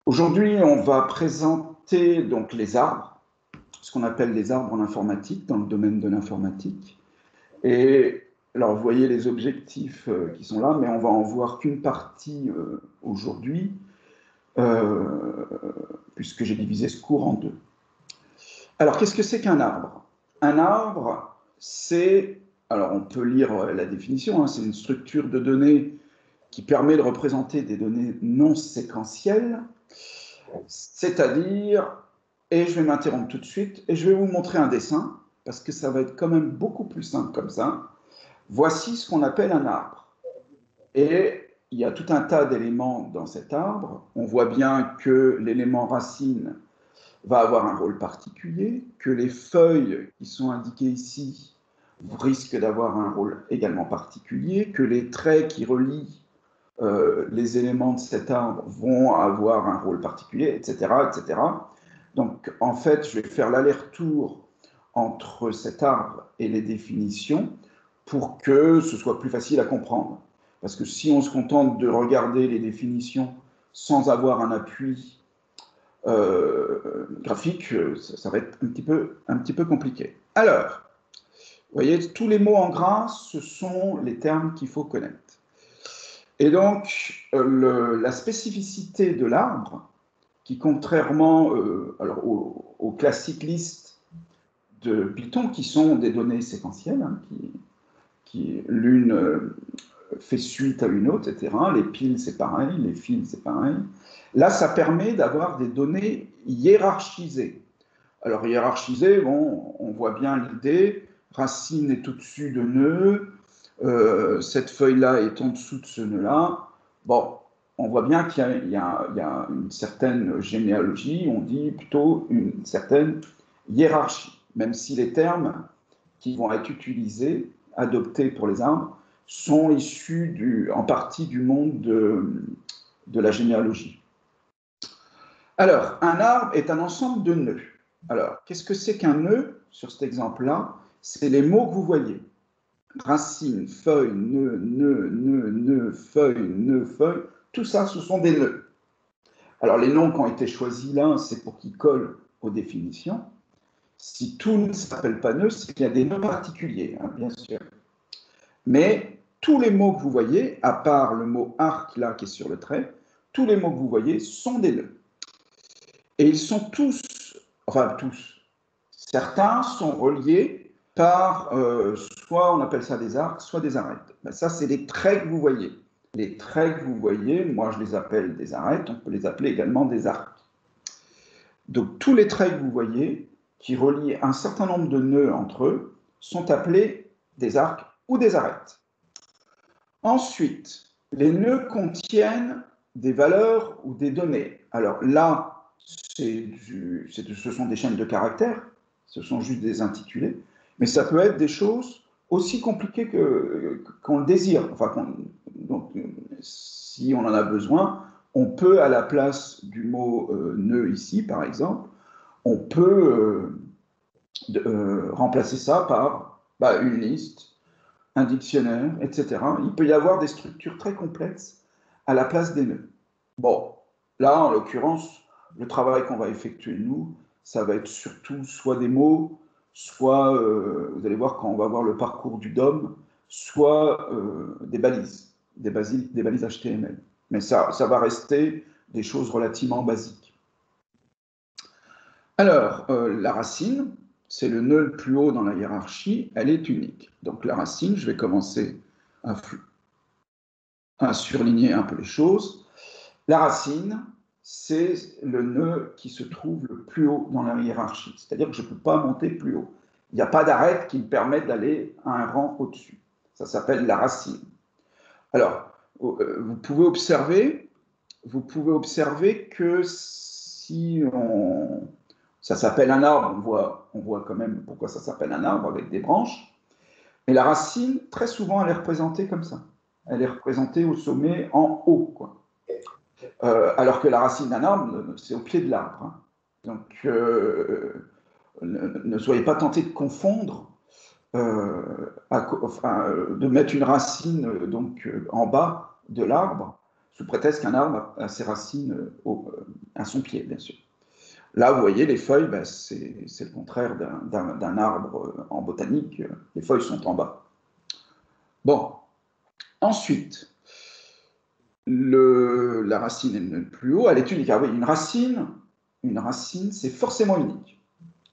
Aujourd'hui, on va présenter donc les arbres, ce qu'on appelle les arbres en informatique, dans le domaine de l'informatique. Et alors, vous voyez les objectifs qui sont là, mais on va en voir qu'une partie aujourd'hui, euh, puisque j'ai divisé ce cours en deux. Alors, qu'est-ce que c'est qu'un arbre? Un arbre, c'est, alors on peut lire la définition, hein, c'est une structure de données qui permet de représenter des données non séquentielles, c'est-à-dire, et je vais m'interrompre tout de suite, et je vais vous montrer un dessin, parce que ça va être quand même beaucoup plus simple comme ça. Voici ce qu'on appelle un arbre. Et il y a tout un tas d'éléments dans cet arbre. On voit bien que l'élément racine va avoir un rôle particulier, que les feuilles qui sont indiquées ici risquent d'avoir un rôle également particulier, que les traits qui relient les éléments de cet arbre vont avoir un rôle particulier, etc., etc. Donc, en fait, je vais faire l'aller-retour entre cet arbre et les définitions pour que ce soit plus facile à comprendre. Parce que si on se contente de regarder les définitions sans avoir un appui graphique, ça va être un petit peu compliqué. Alors, vous voyez, tous les mots en gras, ce sont les termes qu'il faut connaître. Et donc, la spécificité de l'arbre, qui contrairement alors, aux classiques listes de Python, qui sont des données séquentielles, hein, qui l'une fait suite à une autre, etc. Les piles, c'est pareil, les fils, c'est pareil. Là, ça permet d'avoir des données hiérarchisées. Alors, hiérarchisées, bon, on voit bien l'idée, racine est au-dessus de nœud, cette feuille-là est en dessous de ce nœud-là. Bon, on voit bien qu'il y a une certaine généalogie, on dit plutôt une certaine hiérarchie, même si les termes qui vont être utilisés, adoptés pour les arbres, sont issus en partie du monde de la généalogie. Alors, un arbre est un ensemble de nœuds. Alors, qu'est-ce que c'est qu'un nœud sur cet exemple-là? C'est les mots que vous voyez. Racine, feuille, nœud, feuille, tout ça, ce sont des nœuds. Alors, les noms qui ont été choisis là, c'est pour qu'ils collent aux définitions. Si tout ne s'appelle pas nœud, c'est qu'il y a des nœuds particuliers, hein, bien sûr. Mais tous les mots que vous voyez, à part le mot arc là qui est sur le trait, tous les mots que vous voyez sont des nœuds. Et ils sont tous, enfin tous, certains sont reliés par, soit on appelle ça des arcs, soit des arêtes. Ben, ça, c'est les traits que vous voyez. Les traits que vous voyez, moi je les appelle des arêtes, on peut les appeler également des arcs. Donc tous les traits que vous voyez, qui relient un certain nombre de nœuds entre eux, sont appelés des arcs ou des arêtes. Ensuite, les nœuds contiennent des valeurs ou des données. Alors là, ce sont des chaînes de caractères, ce sont juste des intitulés, mais ça peut être des choses aussi compliquées qu'on le désire. Enfin, donc, si on en a besoin, on peut, à la place du mot nœud ici, par exemple, on peut remplacer ça par une liste, un dictionnaire, etc. Il peut y avoir des structures très complexes à la place des nœuds. Bon, là, en l'occurrence, le travail qu'on va effectuer, nous, ça va être surtout soit des mots, soit, vous allez voir quand on va voir le parcours du DOM, soit des balises, des balises HTML. Mais ça va rester des choses relativement basiques. Alors, la racine, c'est le nœud le plus haut dans la hiérarchie, elle est unique. Donc la racine, je vais commencer à surligner un peu les choses. La racine, c'est le nœud qui se trouve le plus haut dans la hiérarchie. C'est-à-dire que je ne peux pas monter plus haut. Il n'y a pas d'arête qui me permette d'aller à un rang au-dessus. Ça s'appelle la racine. Alors, vous pouvez observer que si on... Ça s'appelle un arbre, on voit quand même pourquoi ça s'appelle un arbre avec des branches. Mais la racine, très souvent, elle est représentée comme ça. Elle est représentée au sommet en haut, quoi. Alors que la racine d'un arbre, c'est au pied de l'arbre. Hein. Donc, ne soyez pas tentés de confondre, de mettre une racine donc en bas de l'arbre, sous prétexte qu'un arbre a ses racines à son pied, bien sûr. Là, vous voyez, les feuilles, ben, c'est le contraire d'un arbre en botanique. Les feuilles sont en bas. Bon, ensuite, la racine est le plus haut, elle est unique. Ah oui, une racine, c'est forcément unique.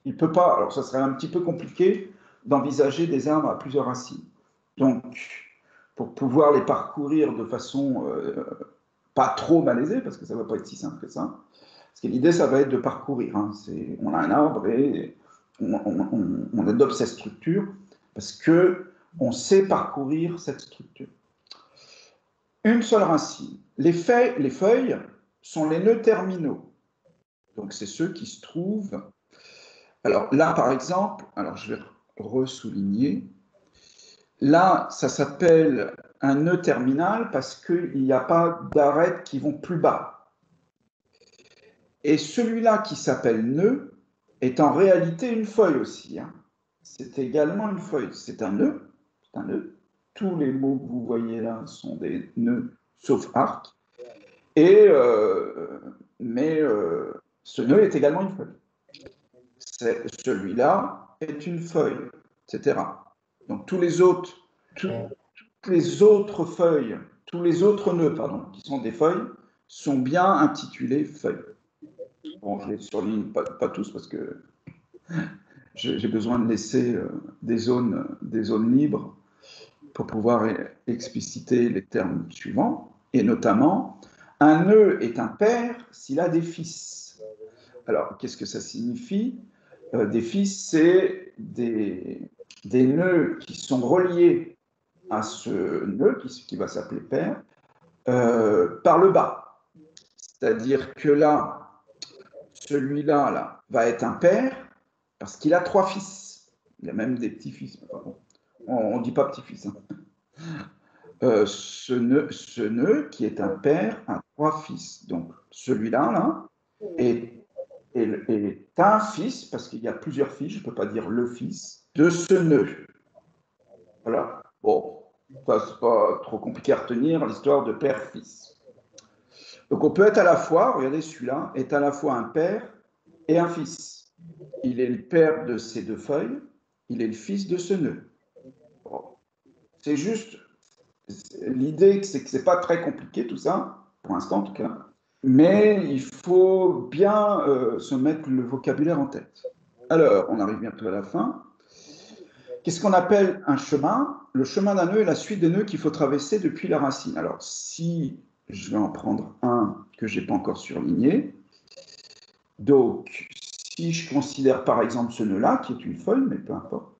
Il peut pas, alors ça serait un petit peu compliqué d'envisager des arbres à plusieurs racines. Donc, pour pouvoir les parcourir de façon pas trop malaisée, parce que ça ne va pas être si simple que ça, parce que l'idée, ça va être de parcourir. Hein. On a un arbre et on adopte cette structure parce qu'on sait parcourir cette structure. Une seule racine. Les feuilles sont les nœuds terminaux. Donc, c'est ceux qui se trouvent. Alors là, par exemple, alors je vais ressouligner. Là, ça s'appelle un nœud terminal parce qu'il n'y a pas d'arêtes qui vont plus bas. Et celui-là qui s'appelle nœud est en réalité une feuille aussi. Hein. C'est également une feuille. C'est un nœud. C'est un nœud. Tous les mots que vous voyez là sont des nœuds, sauf arc. Mais ce nœud est également une feuille. Celui-là est une feuille, etc. Donc toutes les autres feuilles, tous les autres nœuds, pardon, qui sont des feuilles, sont bien intitulés feuilles. Bon, je les surligne pas tous parce que j'ai besoin de laisser des zones libres pour pouvoir expliciter les termes suivants, et notamment, un nœud est un père s'il a des fils. Alors, qu'est-ce que ça signifie? Des fils, c'est des nœuds qui sont reliés à ce nœud, qui va s'appeler père, par le bas. C'est-à-dire que là, celui-là là, va être un père parce qu'il a 3 fils. Il a même des petits-fils. On ne dit pas petit-fils. Hein. Ce nœud qui est un père a 3 fils. Donc celui-là là, est un fils, parce qu'il y a plusieurs fils, je ne peux pas dire le fils, de ce nœud. Voilà. Bon, ça c'est pas trop compliqué à retenir, l'histoire de père-fils. Donc on peut être à la fois, regardez celui-là, est à la fois un père et un fils. Il est le père de ces 2 feuilles, il est le fils de ce nœud. Bon. C'est juste, l'idée c'est que c'est pas très compliqué tout ça, pour l'instant en tout cas, mais il faut bien se mettre le vocabulaire en tête. Alors, on arrive bientôt à la fin. Qu'est-ce qu'on appelle un chemin? Le chemin d'un nœud est la suite des nœuds qu'il faut traverser depuis la racine. Alors, si je vais en prendre un que je n'ai pas encore surligné, donc si je considère par exemple ce nœud-là, qui est une feuille, mais peu importe,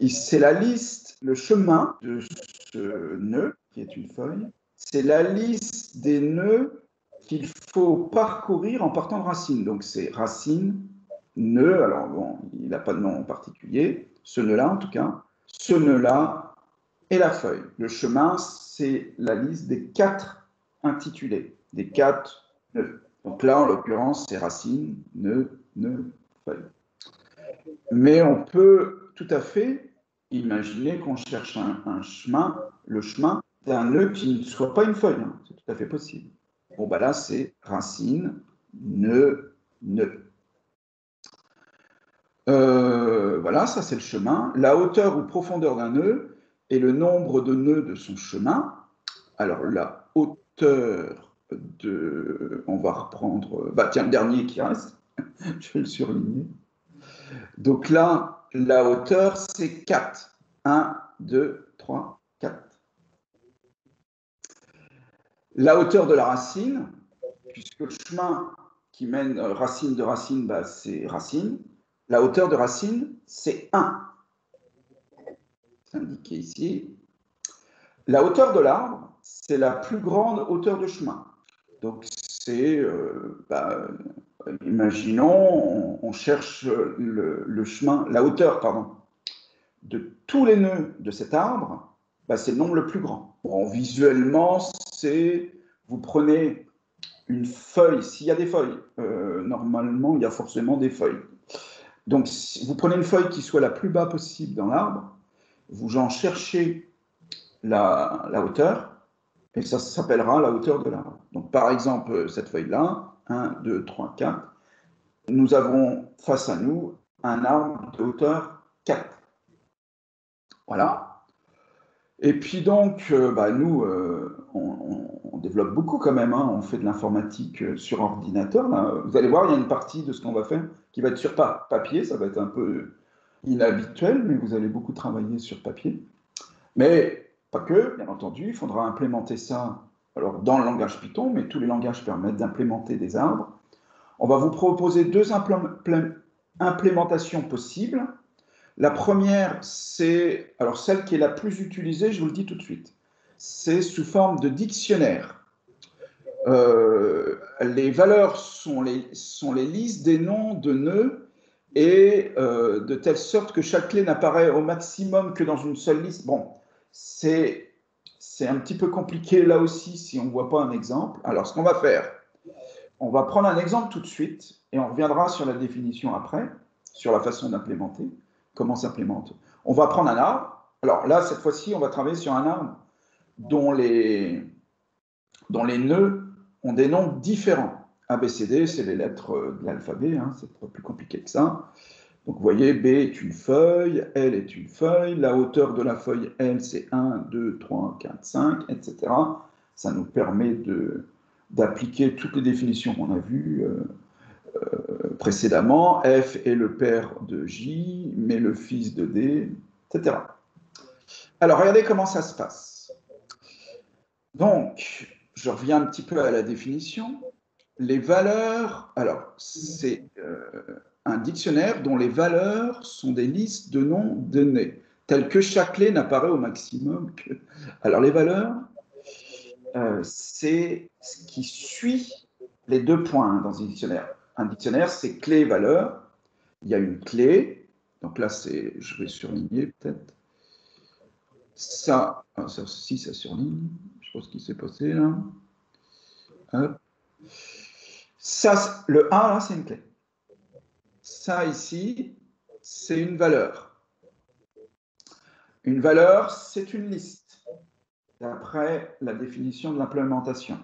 c'est la liste, le chemin de ce nœud, qui est une feuille, c'est la liste des nœuds qu'il faut parcourir en partant de racine. Donc c'est racine, nœud, alors bon, il n'a pas de nom en particulier, ce nœud-là en tout cas, ce nœud-là et la feuille. Le chemin, c'est la liste des 4 intitulés, des 4 nœuds. Donc là, en l'occurrence, c'est racine, nœud, feuille. Mais on peut tout à fait imaginer qu'on cherche un chemin, le chemin d'un nœud qui ne soit pas une feuille. Hein. C'est tout à fait possible. Bon, bah là, c'est racine, nœud. Voilà, ça c'est le chemin. La hauteur ou profondeur d'un nœud est le nombre de nœuds de son chemin. Alors, la hauteur de... On va reprendre... Bah tiens, le dernier qui reste, je vais le surligner. Donc là, la hauteur, c'est 4. 1, 2, 3, 4. La hauteur de la racine, puisque le chemin qui mène racine de racine, bah, c'est racine. La hauteur de racine, c'est 1. C'est indiqué ici. La hauteur de l'arbre, c'est la plus grande hauteur de chemin. Donc c'est, imaginons, on cherche le chemin, la hauteur, pardon, de tous les nœuds de cet arbre, bah, c'est le nombre le plus grand. Bon, visuellement, c'est, vous prenez une feuille, s'il y a des feuilles, normalement, il y a forcément des feuilles. Donc, si vous prenez une feuille qui soit la plus bas possible dans l'arbre, vous en cherchez la hauteur, Et ça s'appellera la hauteur de l'arbre. Donc, par exemple, cette feuille-là, 1, 2, 3, 4, nous avons face à nous un arbre de hauteur 4. Voilà. Et puis donc, nous, on développe beaucoup quand même, hein. On fait de l'informatique sur ordinateur. Là. Vous allez voir, il y a une partie de ce qu'on va faire qui va être sur papier. Ça va être un peu inhabituel, mais vous allez beaucoup travailler sur papier. Mais pas que, bien entendu, il faudra implémenter ça alors, dans le langage Python, mais tous les langages permettent d'implémenter des arbres. On va vous proposer deux implémentations possibles. La première, c'est, alors celle qui est la plus utilisée, je vous le dis tout de suite, c'est sous forme de dictionnaire. Les valeurs sont les listes des noms de nœuds et de telle sorte que chaque clé n'apparaît au maximum que dans une seule liste. Bon, c'est un petit peu compliqué là aussi si on ne voit pas un exemple. Alors, ce qu'on va faire, on va prendre un exemple tout de suite et on reviendra sur la définition après, sur la façon d'implémenter, comment s'implémente. On va prendre un arbre. Alors là, cette fois-ci, on va travailler sur un arbre dont les nœuds ont des noms différents. A, B, C, D, c'est les lettres de l'alphabet, hein, c'est pas plus compliqué que ça. Donc vous voyez, B est une feuille, L est une feuille, la hauteur de la feuille L, c'est 1, 2, 3, 4, 5, etc. Ça nous permet d'appliquer toutes les définitions qu'on a vues précédemment. F est le père de J, mais le fils de D, etc. Alors, regardez comment ça se passe. Donc, je reviens un petit peu à la définition. Les valeurs, alors, c'est un dictionnaire dont les valeurs sont des listes de noms donnés, telles que chaque clé n'apparaît au maximum que... Alors, les valeurs, c'est ce qui suit les deux points dans un dictionnaire. Un dictionnaire, c'est clé-valeur. Il y a une clé. Donc là, je vais surligner peut-être. Ça surligne. Je sais pas ce qui s'est passé là. Hop. Ça, le A, là, c'est une clé. Ça, ici, c'est une valeur. Une valeur, c'est une liste, d'après la définition de l'implémentation.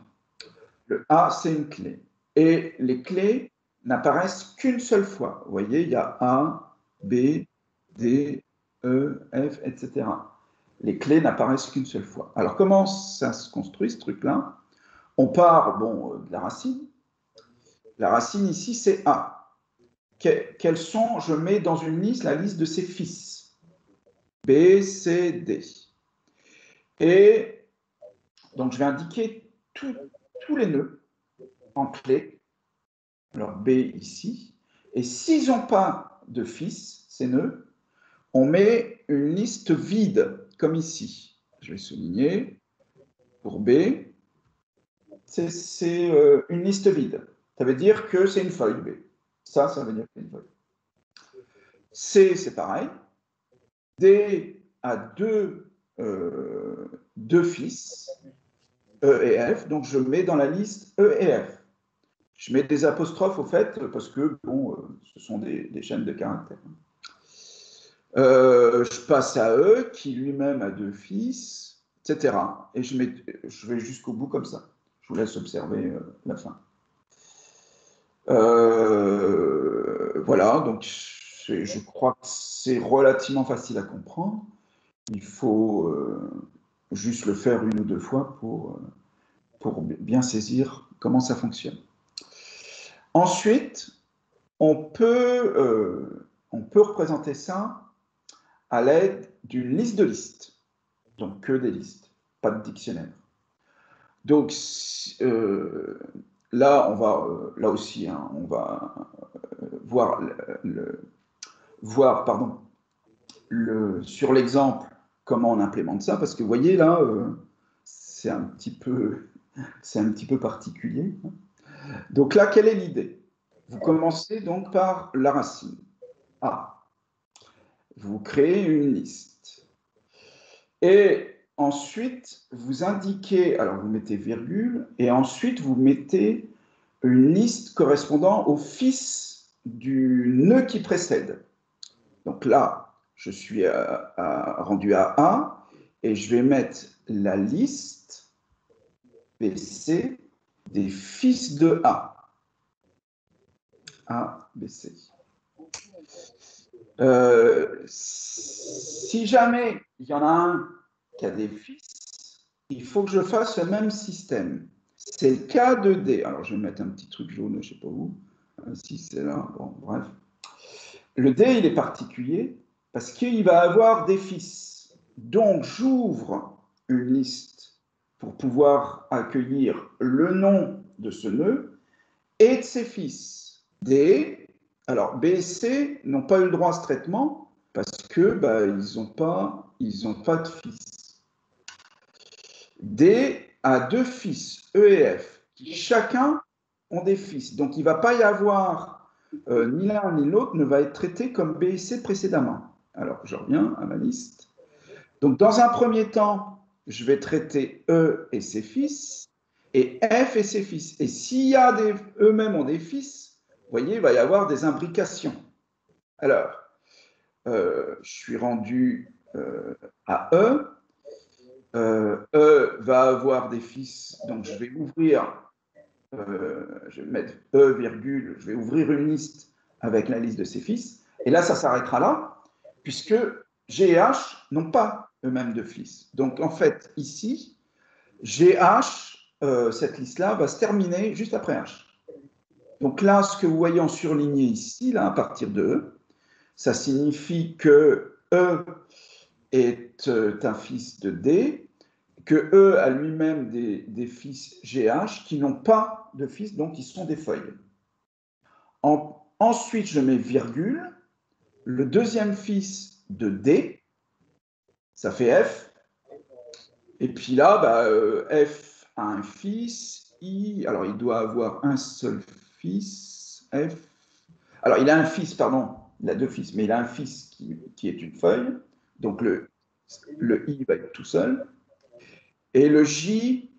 Le A, c'est une clé. Et les clés n'apparaissent qu'une seule fois. Vous voyez, il y a A, B, D, E, F, etc. Les clés n'apparaissent qu'une seule fois. Alors, comment ça se construit, ce truc-là? On part de la racine. La racine, ici, c'est A. Quels sont, je mets dans une liste la liste de ses fils. B, C, D. Et donc, je vais indiquer tous les nœuds en clé. Alors, B ici. Et s'ils n'ont pas de fils, ces nœuds, on met une liste vide, comme ici. Je vais souligner. Pour B, c'est une liste vide. Ça veut dire que c'est une feuille B. Ça veut dire que c'est une feuille. C, c'est pareil. D a deux fils, E et F, donc je mets dans la liste E et F. Je mets des apostrophes au fait, parce que ce sont des chaînes de caractères. Je passe à E, qui lui-même a deux fils, etc. Et je vais jusqu'au bout comme ça. Je vous laisse observer la fin. Voilà, donc je crois que c'est relativement facile à comprendre. Il faut juste le faire une ou deux fois pour bien saisir comment ça fonctionne. Ensuite, on peut représenter ça à l'aide d'une liste de listes. Donc, que des listes, pas de dictionnaire. Donc, là, là aussi, hein, on va voir, sur l'exemple comment on implémente ça, parce que vous voyez là, c'est un petit peu particulier. Donc là, quelle est l'idée? Vous commencez donc par la racine A. Vous créez une liste. Et ensuite, vous indiquez, alors vous mettez virgule, et ensuite vous mettez une liste correspondant au fils du nœud qui précède. Donc là, je suis rendu à A, et je vais mettre la liste B, C des fils de A. A, B, C. Si jamais il y en a un qui a des fils, il faut que je fasse le même système. C'est le cas de D. Alors, je vais mettre un petit truc jaune, je ne sais pas où. Si c'est là, bon, bref. Le D, il est particulier parce qu'il va avoir des fils. Donc, j'ouvre une liste pour pouvoir accueillir le nom de ce nœud et de ses fils. D, alors B et C n'ont pas eu le droit à ce traitement parce que ils n'ont pas de fils. D a deux fils, E et F, qui chacun ont des fils. Donc il ne va pas y avoir ni l'un ni l'autre ne va être traité comme B et C précédemment. Alors je reviens à ma liste. Donc dans un premier temps, je vais traiter E et ses fils et F et ses fils. Et s'il y a eux-mêmes ont des fils, vous voyez, il va y avoir des imbrications. Alors, je suis rendu à E. E va avoir des fils, donc je vais ouvrir, je vais mettre E, virgule, je vais ouvrir une liste avec la liste de ses fils, et là, ça s'arrêtera là, puisque G et H n'ont pas eux-mêmes de fils. Donc, en fait, ici, GH, cette liste-là, va se terminer juste après H. Donc là, ce que vous voyez en surligné ici, là, à partir de E, ça signifie que E est un fils de D, que E a lui-même des fils GH qui n'ont pas de fils, donc qui sont des feuilles. Ensuite, je mets virgule, le deuxième fils de D, ça fait F, et puis là, F a un fils, I, alors il doit avoir un seul fils, F, alors il a un fils, pardon, il a deux fils, mais il a un fils qui est une feuille, donc le I va être tout seul, et le J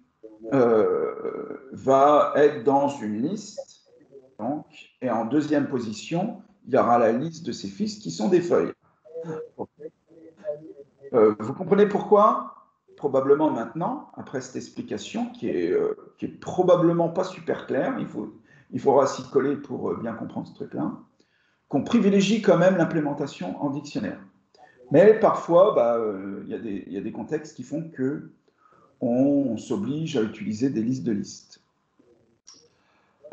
va être dans une liste, donc, et en deuxième position, il y aura la liste de ses fils qui sont des feuilles. Vous comprenez pourquoi? Probablement maintenant, après cette explication qui est probablement pas super claire, il faudra s'y coller pour bien comprendre ce truc-là, qu'on privilégie quand même l'implémentation en dictionnaire. Mais parfois, il y a des contextes qui font que on s'oblige à utiliser des listes de listes.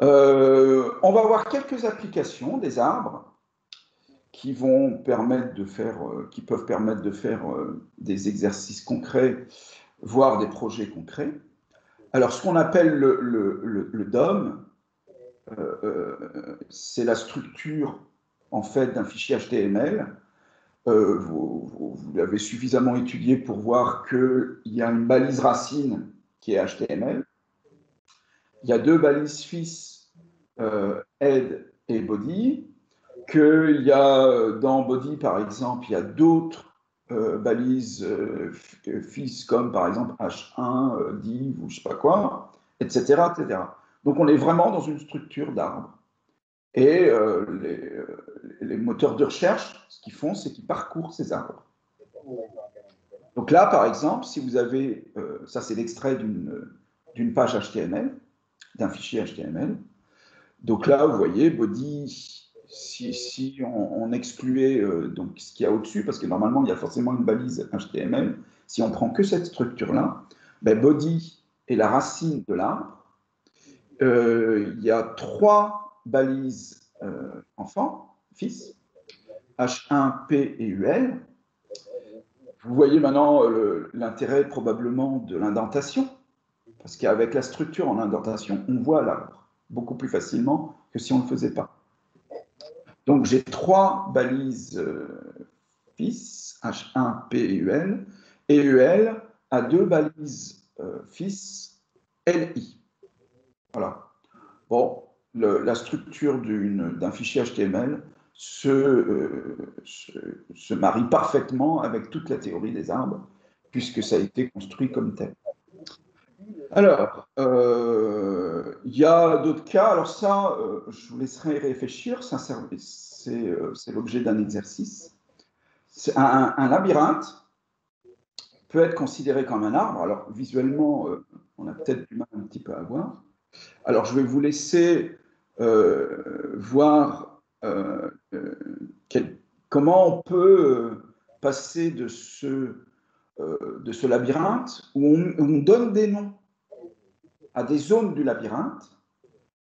On va voir quelques applications des arbres qui peuvent permettre de faire des exercices concrets, voire des projets concrets. Alors, ce qu'on appelle le DOM, c'est la structure en fait d'un fichier HTML. Vous l'avez suffisamment étudié pour voir qu'il y a une balise racine qui est HTML. Il y a deux balises fils, head et body, qu'il y a dans body, par exemple, il y a d'autres balises fils comme par exemple H1, div ou je ne sais pas quoi, etc., etc. Donc on est vraiment dans une structure d'arbre. Et les moteurs de recherche, ce qu'ils font, c'est qu'ils parcourent ces arbres. Donc là, par exemple, si vous avez, ça c'est l'extrait d'une page HTML, d'un fichier HTML. Donc là, vous voyez, body, si on excluait donc ce qu'il y a au-dessus, parce que normalement, il y a forcément une balise HTML, si on prend que cette structure-là, body est la racine de l'arbre. Il y a trois balises enfants, fils, H1, P et UL. Vous voyez maintenant l'intérêt probablement de l'indentation, parce qu'avec la structure en indentation, on voit l'arbre beaucoup plus facilement que si on ne le faisait pas. Donc j'ai trois balises fils, H1, P et UL, et UL a deux balises fils, LI. Voilà. Bon, la structure d'un fichier HTML se marie parfaitement avec toute la théorie des arbres, puisque ça a été construit comme tel. Alors, il y a d'autres cas. Alors ça, je vous laisserai réfléchir. C'est l'objet d'un exercice. Un labyrinthe peut être considéré comme un arbre. Alors, visuellement, on a peut-être du mal un petit peu à voir. Alors, je vais vous laisser voir comment on peut passer de ce labyrinthe où on donne des noms à des zones du labyrinthe.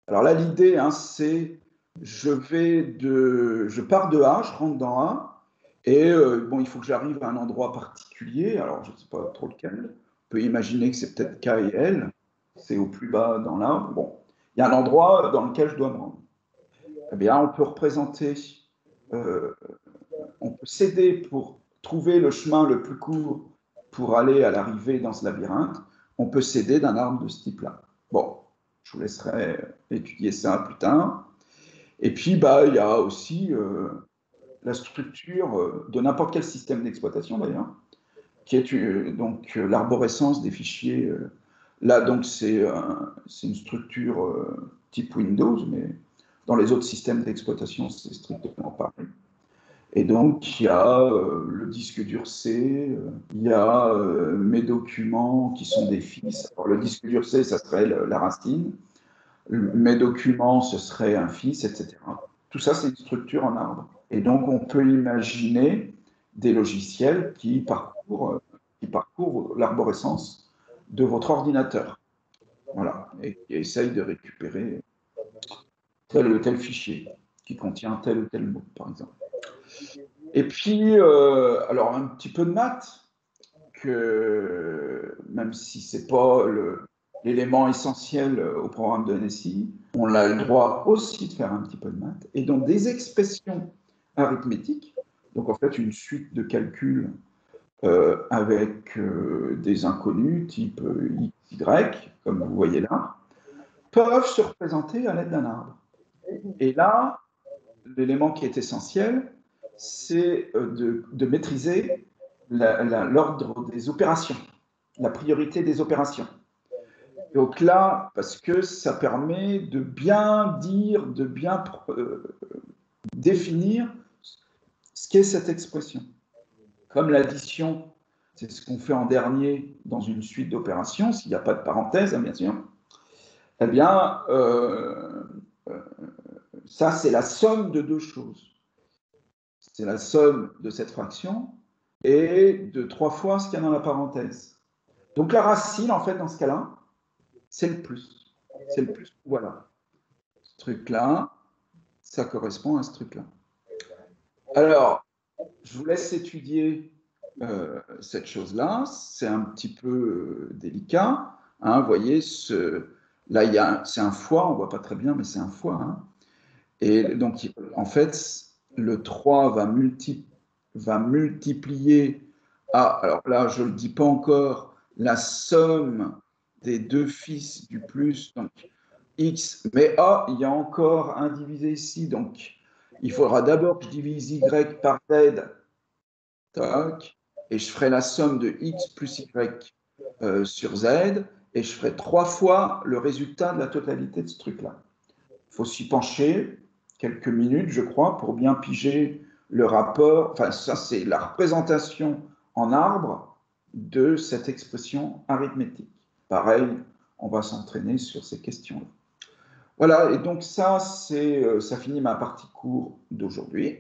Alors là, l'idée, hein, c'est je pars de A, je rentre dans A, et bon, il faut que j'arrive à un endroit particulier. Alors, je ne sais pas trop lequel. On peut imaginer que c'est peut-être K et L. C'est au plus bas dans l'arbre. Bon, il y a un endroit dans lequel je dois me rendre. Eh bien, on peut représenter, on peut s'aider pour trouver le chemin le plus court pour aller à l'arrivée dans ce labyrinthe. On peut s'aider d'un arbre de ce type-là. Bon, je vous laisserai étudier ça plus tard. Et puis, bah, il y a aussi la structure de n'importe quel système d'exploitation, d'ailleurs, qui est donc l'arborescence des fichiers. Là, donc, c'est une structure type Windows, mais dans les autres systèmes d'exploitation, c'est strictement pareil. Et donc, il y a le disque dur C, il y a mes documents qui sont des fils. Alors, le disque dur C, ça serait la racine. Mes documents, ce serait un fils, etc. Tout ça, c'est une structure en arbre. Et donc, on peut imaginer des logiciels qui parcourent l'arborescence de votre ordinateur. Voilà. Et qui essayent de récupérer tel ou tel fichier qui contient tel ou tel mot, par exemple. Et puis, alors, un petit peu de maths, que même si ce n'est pas l'élément essentiel au programme de NSI, on a le droit aussi de faire un petit peu de maths. Et donc, des expressions arithmétiques, donc en fait, une suite de calculs avec des inconnus type x, y, comme vous voyez là, peuvent se représenter à l'aide d'un arbre. Et là, l'élément qui est essentiel, c'est de maîtriser l'ordre des opérations, la priorité des opérations. Donc là, parce que ça permet de bien dire, de bien définir ce qu'est cette expression. Comme l'addition, c'est ce qu'on fait en dernier dans une suite d'opérations, s'il n'y a pas de parenthèse, hein, bien sûr, eh bien, ça, c'est la somme de deux choses. C'est la somme de cette fraction et de 3 fois ce qu'il y a dans la parenthèse. Donc la racine, en fait, dans ce cas-là, c'est le plus. C'est le plus, voilà. Ce truc-là, ça correspond à ce truc-là. Alors, je vous laisse étudier cette chose-là. C'est un petit peu délicat. Hein, vous voyez, là, c'est un foie, on ne voit pas très bien, mais c'est un foie. Hein. Et donc, en fait, le 3 va multiplier alors là, je ne le dis pas encore, la somme des deux fils du plus, donc x, mais il y a encore un divisé ici, donc il faudra d'abord que je divise y par z, tac, et je ferai la somme de x plus y sur z, et je ferai 3 fois le résultat de la totalité de ce truc-là. Il faut s'y pencher quelques minutes, je crois, pour bien piger le rapport. Enfin, ça, c'est la représentation en arbre de cette expression arithmétique. Pareil, on va s'entraîner sur ces questions-là. Voilà, et donc ça finit ma partie cours d'aujourd'hui.